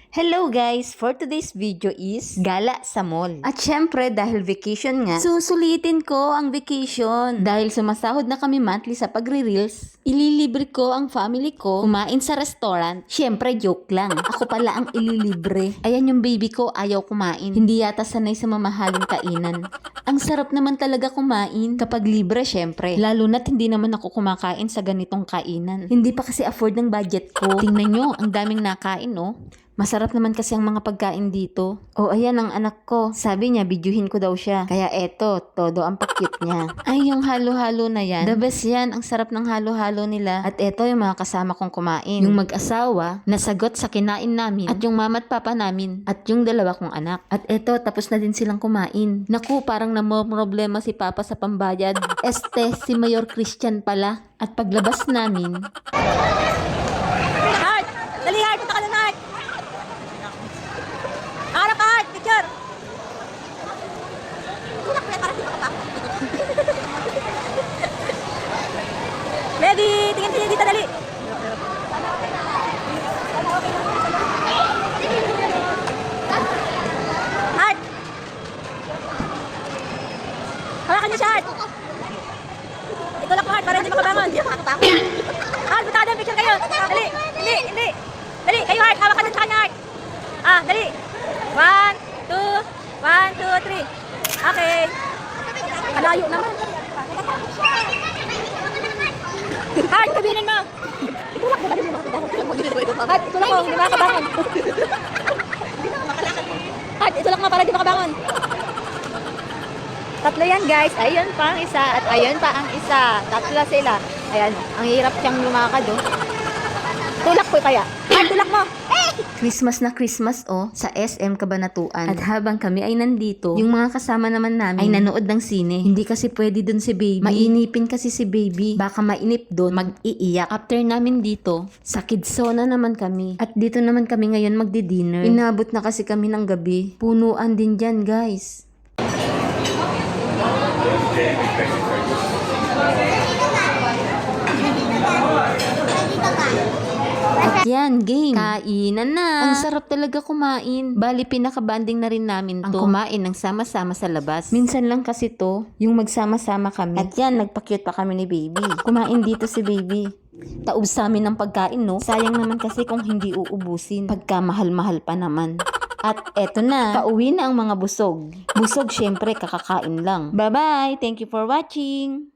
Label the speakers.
Speaker 1: Hello guys! For today's video is gala sa mall. At syempre dahil vacation nga, susulitin ko ang vacation. Dahil sumasahod na kami monthly sa pagre-reels, ililibre ko ang family ko kumain sa restaurant. Syempre joke lang. Ako pala ang ililibre. Ayan yung baby ko ayaw kumain. Hindi yata sanay sa mamahaling kainan. Ang sarap naman talaga kumain kapag libre syempre. Lalo na't hindi naman ako kumakain sa ganitong kainan. Hindi pa kasi afford ng budget ko. Tingnan nyo, ang daming nakain no. Masarap naman kasi ang mga pagkain dito. O ayan ang anak ko. Sabi niya, bidyuhin ko daw siya. Kaya eto, todo ang pakit niya. Ay, yung halo-halo na yan. The best yan. Ang sarap ng halo-halo nila. At eto yung mga kasama kong kumain. Yung mag-asawa, nasagot sa kinain namin. At yung mama at papa namin. At yung dalawa kong anak. At eto, tapos na din silang kumain. Naku, parang problema si papa sa pambayad. Si Mayor Christian pala. At paglabas namin,
Speaker 2: Heart! Dali, Heart! Punta ka na, Heart! Harap ka, Heart! Picture! Tulak na, parang di makapako. Ready! Tingin dito, dali! Heart! Hawakan niyo siya, Heart! Itulak mo, Heart, para hindi makabangon. Heart, punta ka doon, picture kayo! Dali! Hindi! Dali, kayo, Heart! Hawakan doon sa kanya, Heart! Dali! 1, 2, 3. Okay. Kalayo naman. Heart, kabinin mo. Heart, itulak mo. Hindi makabangon. Heart, itulak mo para hindi makabangon. Tatlo yan, guys. Ayun pa ang isa at ayun pa ang isa. Tatlo sila. Ayan, ang hirap siyang lumakad, oh. Tulak ko kaya. Heart, tulak mo.
Speaker 1: Christmas na Christmas sa SM Cabanatuan. At habang kami ay nandito, yung mga kasama naman namin ay nanood ng sine. Hindi kasi pwede dun si baby. Mainipin kasi si baby. Baka mainip dun, mag-iiyak. After namin dito, sa Kidsona naman kami. At dito naman kami ngayon magdi-dinner. Inabot na kasi kami ng gabi. Punuan din dyan, guys. At yan, game. Kainan na. Ang sarap talaga kumain. Bali, pinaka-banding na rin namin to. Ang kumain ng sama-sama sa labas. Minsan lang kasi to, yung magsama-sama kami. At yan, nagpa-cute pa kami ni baby. Kumain dito si baby. Taob sa amin ng pagkain, no? Sayang naman kasi kung hindi uubusin. Pagka mahal-mahal pa naman. At eto na, pauwi na ang mga busog. Busog, syempre, kakakain lang. Bye-bye! Thank you for watching!